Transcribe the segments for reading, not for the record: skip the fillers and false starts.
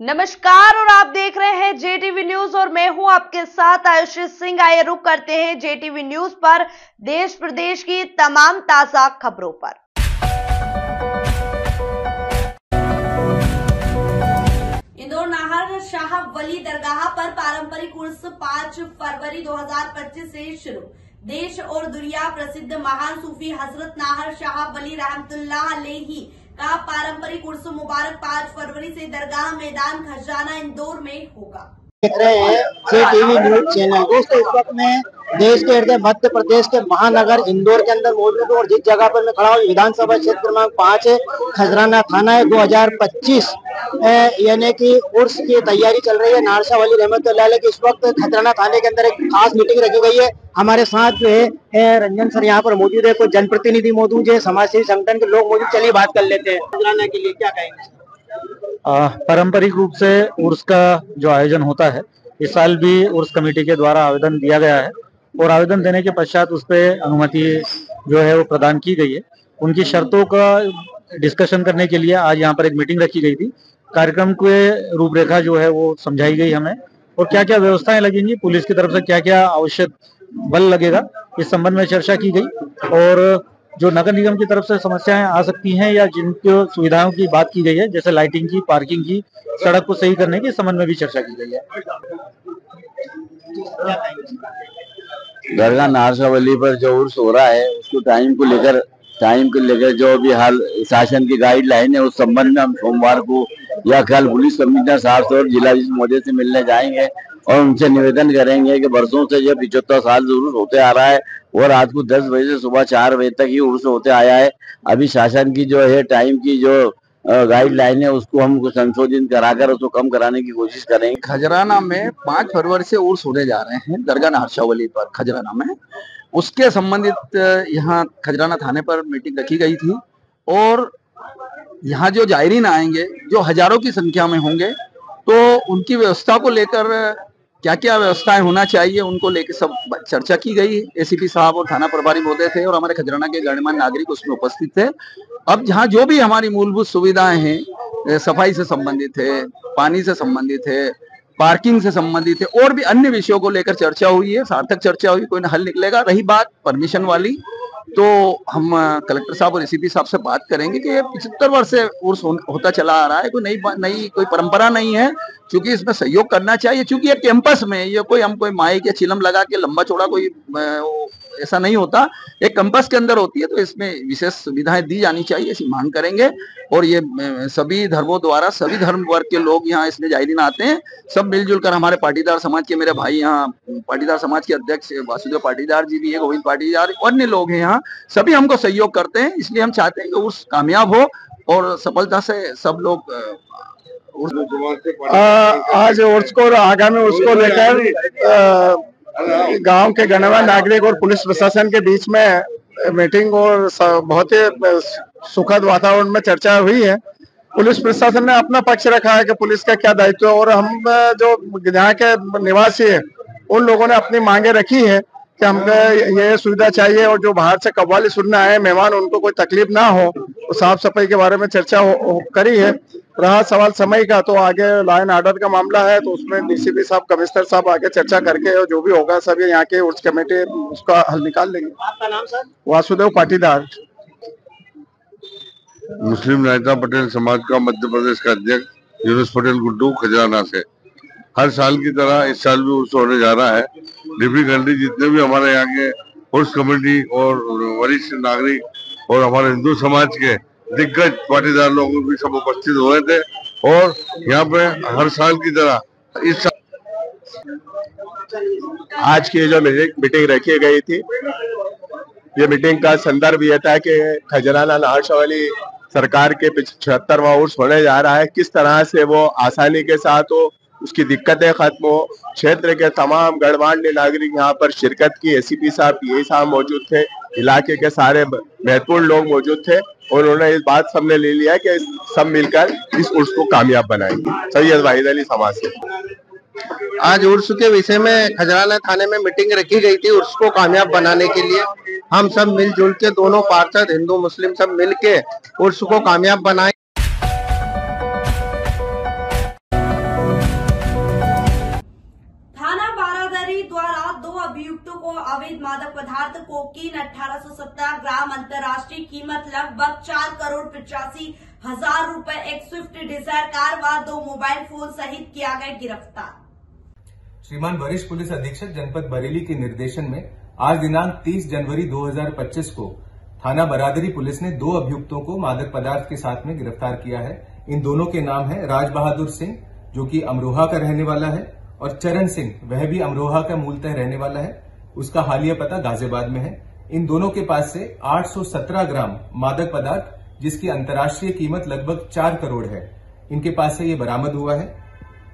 नमस्कार और आप देख रहे हैं जेटीवी न्यूज और मैं हूं आपके साथ आयुषी सिंह। आइए रुक करते हैं जेटीवी न्यूज पर देश प्रदेश की तमाम ताजा खबरों पर। इंदौर नाहर शाह वली दरगाह पर पारंपरिक उर्स 5 फरवरी 2025 से शुरू। देश और दुनिया प्रसिद्ध महान सूफी हजरत नाहर शाह वली रहमतुल्लाह अलैहि का पारंपरिक उर्स मुबारक 5 फरवरी से दरगाह मैदान खजराना इंदौर में होगा। देख रहे हैं जेटीवी न्यूज चैनल। दोस्तों, इस वक्त मैं देश के हृदय मध्य प्रदेश के महानगर इंदौर के अंदर मौजूद हूँ और जिस जगह पर मैं खड़ा हूँ विधानसभा क्षेत्र क्रमांक 5 है, खजराना थाना है। 2025 यानी कि उर्स की तैयारी चल रही है नाहर शाह वली रहमतुल्लाह अलैह की। इस वक्त खजराना थाने के अंदर एक खास मीटिंग रखी गई है। हमारे साथ जो है रंजन सर यहाँ पर मौजूद है, कुछ जनप्रतिनिधि मौजूद है, समाजसेवी संगठन के लोग मौजूद। चलिए बात कर लेते हैं। खजराना के लिए क्या कहेंगे? पारंपरिक रूप से उर्स का जो आयोजन होता है, इस साल भी उर्स कमेटी के द्वारा आवेदन दिया गया है और आवेदन देने के पश्चात उस पर अनुमति जो है वो प्रदान की गई है। उनकी शर्तों का डिस्कशन करने के लिए आज यहाँ पर एक मीटिंग रखी गई थी। कार्यक्रम के रूपरेखा जो है वो समझाई गई हमें और क्या क्या व्यवस्थाएं लगेंगी, पुलिस की तरफ से क्या क्या आवश्यक बल लगेगा, इस संबंध में चर्चा की गई। और जो नगर निगम की तरफ से समस्याएं आ सकती हैं या जिनकी सुविधाओं की बात की गई है, जैसे लाइटिंग की, पार्किंग की, सड़क को सही करने के संबंध में भी चर्चा की गई है। दरगाह नाहर शाह वली पर जो उर्स हो रहा है उसको टाइम को लेकर जो भी हाल शासन की गाइडलाइन है उस संबंध में हम सोमवार को या कल पुलिस कमिश्नर साहब से और जिलाधीश महोदय से मिलने जाएंगे और उनसे निवेदन करेंगे कि वर्षों से यह 75 साल से उर्स होते आ रहा है और रात को 10 बजे से सुबह 4 बजे तक ही उर्स होते आया है। अभी शासन की जो है टाइम की जो गाइडलाइन है उसको हम संशोधित कराकर उसको कम कराने की कोशिश करेंगे। खजराना में 5 फरवरी से उर्स होने जा रहे हैं दरगाह नाहर शाह वली पर खजराना में। उसके संबंधित यहाँ खजराना थाने पर मीटिंग रखी गई थी और यहाँ जो जायरीन आएंगे जो हजारों की संख्या में होंगे तो उनकी व्यवस्था को लेकर क्या क्या व्यवस्थाएं होना चाहिए उनको लेकर सब चर्चा की गई। एसीपी साहब और थाना प्रभारी महोदय थे और हमारे खजराना के गणमान्य नागरिक उसमें उपस्थित थे। अब जहाँ जो भी हमारी मूलभूत सुविधाएं हैं, सफाई से संबंधित है, पानी से संबंधित है, पार्किंग से संबंधित है और भी अन्य विषयों को लेकर चर्चा हुई है, सार्थक चर्चा हुई, कोई न हल निकलेगा। रही बात परमिशन वाली, तो हम कलेक्टर साहब और एसीपी साहब से बात करेंगे कि ये 75 वर्ष से उर्स होता चला आ रहा है, कोई नई कोई परंपरा नहीं है, क्योंकि इसमें सहयोग करना चाहिए। क्योंकि ये कैंपस में ये कोई माइक या चिलम लगा के लंबा चौड़ा कोई ऐसा नहीं होता, एक कैंपस के अंदर होती है, तो इसमें विशेष सुविधाएं दी जानी चाहिए, ऐसी मांग करेंगे। और ये सभी धर्मों द्वारा सभी धर्म वर्ग के लोग यहाँ इसमें जायरीन आते हैं, सब मिलजुल कर। हमारे पाटीदार समाज के मेरे भाई यहाँ पाटीदार समाज के अध्यक्ष वासुदेव पाटीदार जी भी है, गोविंद पाटीदार, अन्य लोग हैं यहाँ, सभी हमको सहयोग करते हैं। इसलिए हम चाहते हैं कि उर्स कामयाब हो और सफलता से सब लोग आज उर्स को आगामी उर्स को लेकर गांव के गणमान्य नागरिक और पुलिस प्रशासन के बीच में मीटिंग और बहुत ही सुखद वातावरण में चर्चा हुई है। पुलिस प्रशासन ने अपना पक्ष रखा है कि पुलिस का क्या दायित्व है और हम जो यहाँ के निवासी है उन लोगों ने अपनी मांगे रखी है कि हमको ये सुविधा चाहिए और जो बाहर से कव्वाली सुनने आए मेहमान उनको कोई तकलीफ ना हो, तो साफ सफाई के बारे में चर्चा करी है। रहा सवाल समय का, तो आगे लाइन ऑर्डर का मामला है तो उसमें डीसीपी साहब, कमिश्नर साहब आगे चर्चा करके जो भी होगा सभी यहाँ के उर्स कमेटी उसका हल निकाल लेंगे। आपका नाम सर? वासुदेव पाटीदार, मुस्लिम नेता पटेल समाज का मध्य प्रदेश का अध्यक्ष यूनुस पटेल गुड्डू खजराना से। हर साल की तरह इस साल भी उर्स होने जा रहा है। डिप्टी कलेक्टर जितने भी हमारे यहाँ के उर्स कमेटी और वरिष्ठ नागरिक और हमारे हिंदू समाज के दिग्गज पाटीदार लोग भी सब उपस्थित हुए थे और यहाँ पे हर साल की तरह इस साल आज की जो मीटिंग रखी गई थी, ये मीटिंग का संदर्भ ये था कि खजराना नाहर शाह वली सरकार के 75वां उर्स होने जा रहा है। किस तरह से वो आसानी के साथ हो, उसकी दिक्कतें खत्म हो। क्षेत्र के तमाम गणमान्य नागरिक यहाँ पर शिरकत की। एसीपी साहब, पीए साहब मौजूद थे, इलाके के सारे महत्वपूर्ण लोग मौजूद थे और उन्होंने इस बात सबने ले लिया कि सब मिलकर इस उर्स को कामयाब बनाएंगे। सैयद वाहिद अली समाज से। आज उर्स के विषय में खजराना थाने में मीटिंग रखी गई थी उर्स को कामयाब बनाने के लिए। हम सब मिलजुल के, दोनों पार्षद हिंदू मुस्लिम सब मिल के उर्स को कामयाब बनाए। पदार्थ कोकीन 1817 ग्राम अंतर्राष्ट्रीय कीमत लगभग 4,85,00,000 रुपए, एक स्विफ्ट डिजायर कार व 2 मोबाइल फोन सहित किया गया गिरफ्तार। श्रीमान वरिष्ठ पुलिस अधीक्षक जनपद बरेली के निर्देशन में आज दिनांक 30 जनवरी 2025 को थाना बरादरी पुलिस ने 2 अभियुक्तों को मादक पदार्थ के साथ में गिरफ्तार किया है। इन दोनों के नाम है राज बहादुर सिंह, जो कि अमरोहा का रहने वाला है, और चरण सिंह, वह भी अमरोहा का मूलतः रहने वाला है। उसका हालिया पता गाजियाबाद में है। इन दोनों के पास से 817 ग्राम मादक पदार्थ, जिसकी अंतर्राष्ट्रीय कीमत लगभग 4 करोड़ है, इनके पास से ये बरामद हुआ है।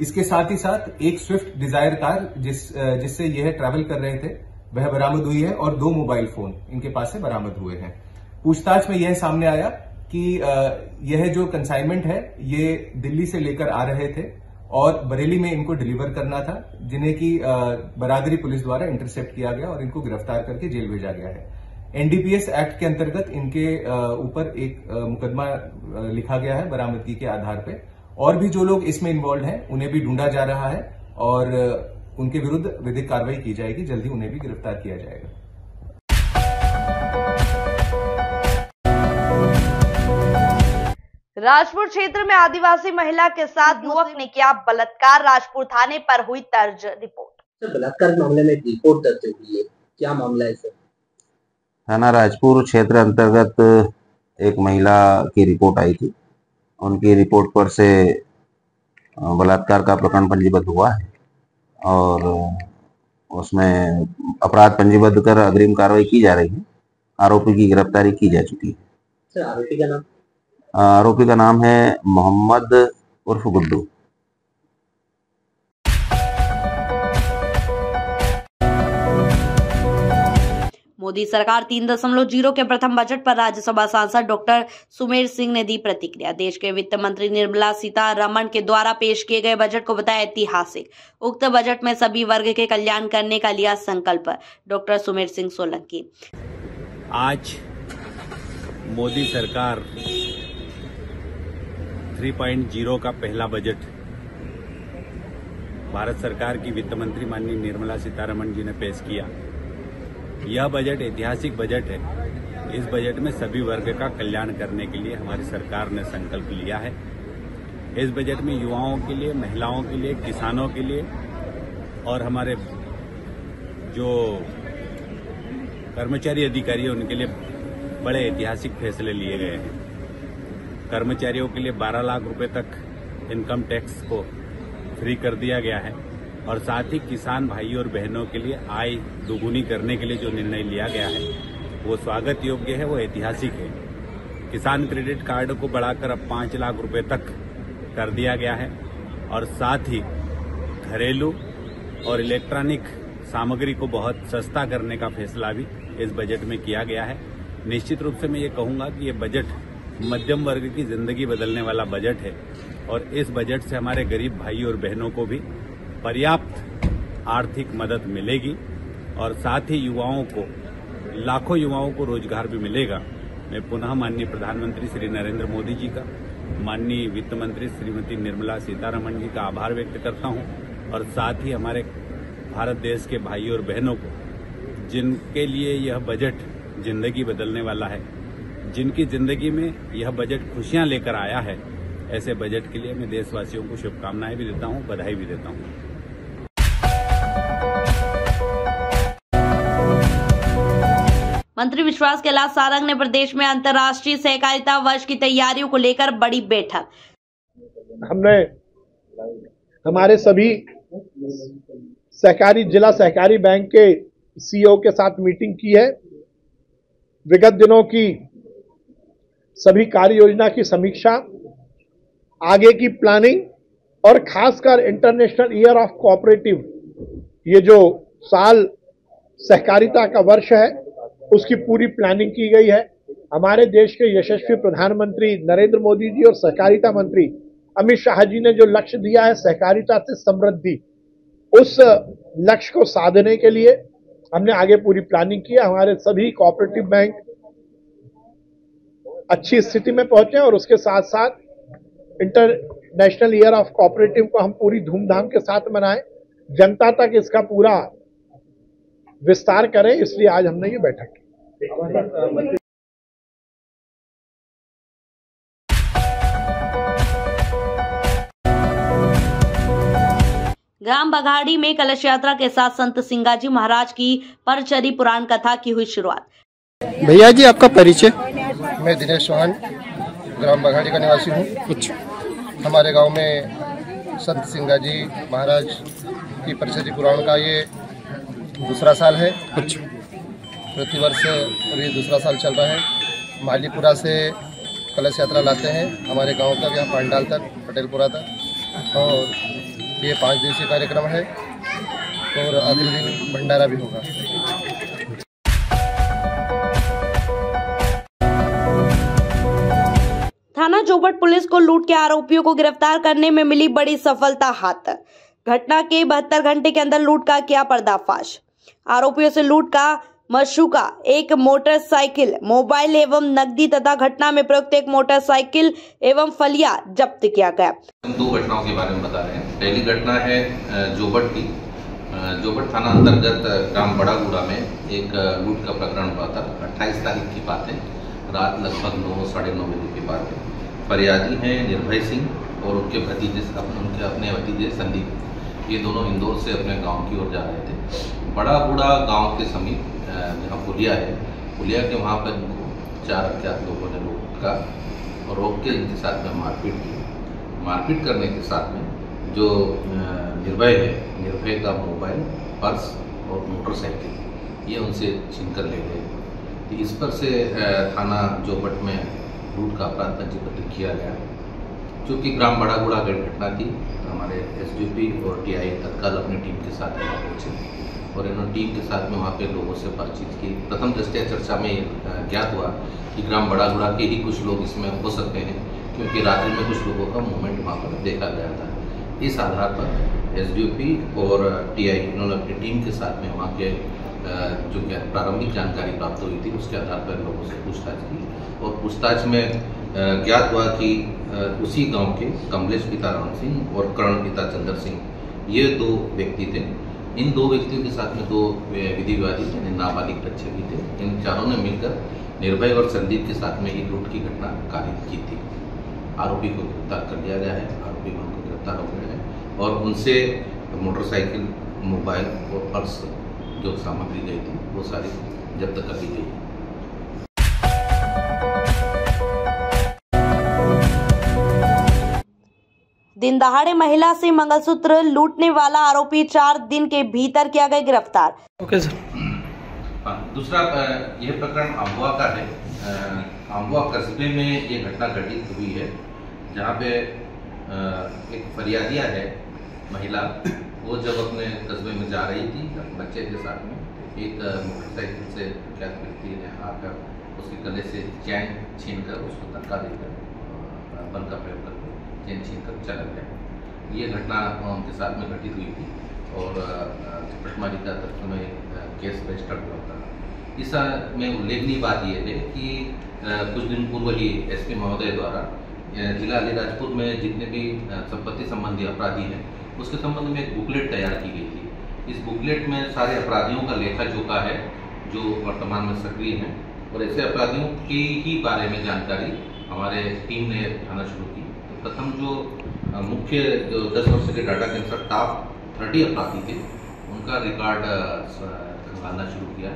इसके साथ ही साथ एक स्विफ्ट डिजायर कार जिससे यह ट्रैवल कर रहे थे, वह बरामद हुई है, और 2 मोबाइल फोन इनके पास से बरामद हुए हैं। पूछताछ में यह सामने आया कि यह जो कंसाइनमेंट है ये दिल्ली से लेकर आ रहे थे और बरेली में इनको डिलीवर करना था, जिन्हें की बरादरी पुलिस द्वारा इंटरसेप्ट किया गया और इनको गिरफ्तार करके जेल भेजा गया है। एनडीपीएस एक्ट के अंतर्गत इनके ऊपर एक मुकदमा लिखा गया है बरामदगी के आधार पर, और भी जो लोग इसमें इन्वॉल्व हैं उन्हें भी ढूंढा जा रहा है और उनके विरुद्ध विधिक कार्रवाई की जाएगी। जल्दी उन्हें भी गिरफ्तार किया जाएगा। राजपुर क्षेत्र में आदिवासी महिला के साथ युवक ने किया बलात्कार, राजपुर थाने पर हुई दर्ज रिपोर्ट। सर, बलात्कार मामले में एक रिपोर्ट दर्ज हुई है, क्या मामला है सर? थाना राजपुर क्षेत्र अंतर्गत एक महिला की रिपोर्ट आई थी। उनकी रिपोर्ट पर से बलात्कार का प्रकरण पंजीबद्ध हुआ है और उसमें अपराध पंजीबद्ध कर अग्रिम कार्रवाई की जा रही है। आरोपी की गिरफ्तारी की जा चुकी है। सर, आरोपी का नाम? आरोपी का नाम है मोहम्मद उर्फ गुड्डू। मोदी सरकार 3.0 के प्रथम बजट पर राज्यसभा सांसद डॉक्टर सुमेर सिंह ने दी प्रतिक्रिया। देश के वित्त मंत्री निर्मला सीतारमण के द्वारा पेश किए गए बजट को बताया ऐतिहासिक। उक्त बजट में सभी वर्ग के कल्याण करने का लिया संकल्प। डॉक्टर सुमेर सिंह सोलंकी। आज मोदी सरकार 3.0 का पहला बजट भारत सरकार की वित्त मंत्री माननीय निर्मला सीतारमण जी ने पेश किया। यह बजट ऐतिहासिक बजट है। इस बजट में सभी वर्ग का कल्याण करने के लिए हमारी सरकार ने संकल्प लिया है। इस बजट में युवाओं के लिए, महिलाओं के लिए, किसानों के लिए और हमारे जो कर्मचारी अधिकारी हैं उनके लिए बड़े ऐतिहासिक फैसले लिए गए हैं। कर्मचारियों के लिए 12 लाख रुपए तक इनकम टैक्स को फ्री कर दिया गया है और साथ ही किसान भाई और बहनों के लिए आय दोगुनी करने के लिए जो निर्णय लिया गया है वो स्वागत योग्य है, वो ऐतिहासिक है। किसान क्रेडिट कार्ड को बढ़ाकर अब 5 लाख रुपए तक कर दिया गया है और साथ ही घरेलू और इलेक्ट्रॉनिक सामग्री को बहुत सस्ता करने का फैसला भी इस बजट में किया गया है। निश्चित रूप से मैं ये कहूंगा कि ये बजट मध्यम वर्ग की जिंदगी बदलने वाला बजट है और इस बजट से हमारे गरीब भाई और बहनों को भी पर्याप्त आर्थिक मदद मिलेगी और साथ ही युवाओं को, लाखों युवाओं को रोजगार भी मिलेगा। मैं पुनः माननीय प्रधानमंत्री श्री नरेंद्र मोदी जी का, माननीय वित्त मंत्री श्रीमती निर्मला सीतारमण जी का आभार व्यक्त करता हूं और साथ ही हमारे भारत देश के भाई और बहनों को, जिनके लिए यह बजट जिंदगी बदलने वाला है, जिनकी जिंदगी में यह बजट खुशियां लेकर आया है, ऐसे बजट के लिए मैं देशवासियों को शुभकामनाएं भी देता हूं, बधाई भी देता हूं। मंत्री विश्वास कैलाश सारंग ने प्रदेश में अंतर्राष्ट्रीय सहकारिता वर्ष की तैयारियों को लेकर बड़ी बैठक। हमने हमारे सभी सहकारी जिला सहकारी बैंक के सीईओ के साथ मीटिंग की है। विगत दिनों की सभी कार्य योजना की समीक्षा, आगे की प्लानिंग और खासकर इंटरनेशनल ईयर ऑफ कोऑपरेटिव, ये जो साल सहकारिता का वर्ष है उसकी पूरी प्लानिंग की गई है। हमारे देश के यशस्वी प्रधानमंत्री नरेंद्र मोदी जी और सहकारिता मंत्री अमित शाह जी ने जो लक्ष्य दिया है सहकारिता से समृद्धि, उस लक्ष्य को साधने के लिए हमने आगे पूरी प्लानिंग की है। हमारे सभी कोऑपरेटिव बैंक अच्छी स्थिति में पहुंचे और उसके साथ साथ इंटरनेशनल ईयर ऑफ कोऑपरेटिव को हम पूरी धूमधाम के साथ मनाएं, जनता तक इसका पूरा विस्तार करें, इसलिए आज हमने ये बैठक की। ग्राम बघाड़ी में कलश यात्रा के साथ संत सिंगाजी महाराज की परचरी पुराण कथा की हुई शुरुआत। भैया जी, आपका परिचय? मैं दिनेश चौहान ग्राम बघाड़ी का निवासी हूँ। अच्छा। हमारे गांव में संत सिंगाजी महाराज की परचरी पुराण का ये दूसरा साल है। अच्छा। प्रतिवर्ष अभी दूसरा साल चल रहा है। मालीपुरा से कलश यात्रा लाते हैं हमारे गांव तक, यहाँ पांडाल तक, पटेलपुरा तक, और ये 5 दिवसीय कार्यक्रम है और अगले दिन भंडारा भी होगा। थाना जोबट पुलिस को लूट के आरोपियों को गिरफ्तार करने में मिली बड़ी सफलता हाथ। घटना के 72 घंटे के अंदर लूट का किया पर्दाफाश। आरोपियों से लूट का मशूका, एक मोटरसाइकिल, मोबाइल एवं नकदी तथा घटना में प्रयुक्त एक मोटरसाइकिल एवं फलिया जब्त किया गया। हम 2 घटनाओं के बारे में बता रहे हैं। पहली घटना है जोबट की। जोबट थाना अंतर्गत ग्राम बड़ागुड़ा में एक लूट का प्रकरण हुआ था। 28 तारीख की बात है, रात लगभग 9 साढ़े 9 बजे की बात है। फरियादी हैं निर्भय सिंह और उनके अपने भतीजे संदीप। ये दोनों इंदौर से अपने गांव की ओर जा रहे थे। बड़ागुड़ा गांव के समीप जहाँ पुलिया है, पुलिया के वहाँ पर 4 अज्ञात लोगों ने रोक के इनके साथ में मारपीट की। मारपीट करने के साथ में जो निर्भय है, निर्भय का मोबाइल, पर्स और मोटरसाइकिल ये उनसे छीन कर ले गए। इस पर से थाना जोबट में लूट का अपराध पंजीबद्ध किया गया। चूँकि ग्राम बड़ागुड़ा घटना थी, हमारे एसडीपी और टीआई तत्काल अपनी टीम के साथ वहाँ पहुँचे और इन्होंने टीम के साथ में वहाँ पे लोगों से बातचीत की। प्रथम दृष्टया चर्चा में ज्ञात हुआ कि ग्राम बड़ागुड़ा के ही कुछ लोग इसमें हो सकते हैं, क्योंकि रात्रि में कुछ लोगों का मूवमेंट वहाँ पर देखा गया था। इस आधार पर एसडीपी और टीआई इन्होंने अपनी टीम के साथ में वहाँ के जो प्रारंभिक जानकारी प्राप्त हुई थी उसके आधार पर लोगों से पूछताछ की और पूछताछ में ज्ञात हुआ कि उसी गांव के कमलेश पिता राम सिंह और कर्ण पिता चंद्र सिंह ये 2 व्यक्ति थे। इन 2 व्यक्तियों के साथ में 2 विधि विवादी थे, नाबालिग बच्चे भी थे। इन चारों ने मिलकर निर्भय और संदीप के साथ में ये लूट की घटना कारित की थी। आरोपी को गिरफ्तार कर लिया गया है। आरोपी उनको गिरफ्तार हो गए हैं और उनसे मोटरसाइकिल, मोबाइल और पर्स जो सामग्री गई थी वो सारी जब्त कर ली गई है। दिन दहाड़े महिला से मंगलसूत्र लूटने वाला आरोपी 4 दिन के भीतर किया गया गिरफ्तार। Okay sir. दूसरा यह प्रकरण अम्बुआ का है। अम्बुआ कस्बे में ये घटना घटित हुई है, जहाँ पे एक फरियादिया है महिला, वो जब अपने कस्बे में जा रही थी बच्चे के साथ में, एक मोटरसाइकिल से अज्ञात व्यक्ति ने आकर उसके गले से चैन छीनकर उसको धक्का देकर बल का प्रयोग करके चैन छीनकर चला गया। ये घटना उनके साथ में घटित हुई थी और पटमारी का तर्क में केस रजिस्टर्ड हुआ था। इस में उल्लेखनीय बात यह है कि कुछ दिन पूर्व ही एसपी महोदय द्वारा जिला अलीराजपुर में जितने भी संपत्ति संबंधी अपराधी हैं उसके संबंध में एक बुकलेट तैयार की गई थी। इस बुकलेट में सारे अपराधियों का लेखा जोखा है जो वर्तमान में सक्रिय हैं और ऐसे अपराधियों की ही बारे में जानकारी हमारे टीम ने उठाना शुरू की। तो प्रथम जो मुख्य जो 10 वर्ष के डाटा के अनुसार टॉप 30 अपराधी थे उनका रिकॉर्ड खंगालना शुरू किया।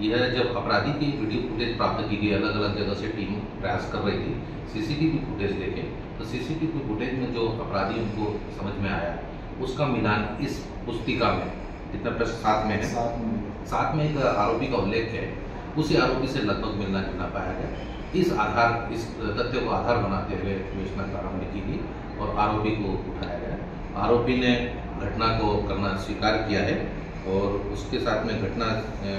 यह जब अपराधी की वीडियो फुटेज प्राप्त की गई, अलग अलग जगह से टीम प्रयास कर रही थी, सीसीटीवी फुटेज देखे तो सीसीटीवी फुटेज में जो अपराधी उनको समझ में आया उसका मिलान इस पुस्तिका में जितना प्रश्न 7 में है, 7 में एक आरोपी का उल्लेख है, उसी आरोपी से लगभग मिलना जुलना पाया गया। इस तथ्य को आधार बनाते हुए विवेचना प्रारंभ की गई और आरोपी को उठाया गया। आरोपी ने घटना को करना स्वीकार किया है और उसके साथ में घटना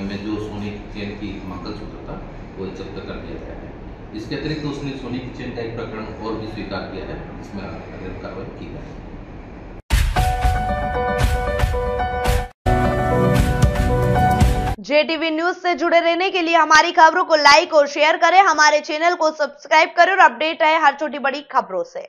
में जो सोने की चेन की मंगलसूत्र था वो जब्त कर दिया गया है। इसके अतिरिक्त उसने सोने की चेन का एक प्रकरण और भी स्वीकार किया है, जिसमें अग्रिम कार्रवाई की जाए। JTV न्यूज से जुड़े रहने के लिए हमारी खबरों को लाइक और शेयर करें, हमारे चैनल को सब्सक्राइब करें और अपडेट रहे हर छोटी बड़ी खबरों से।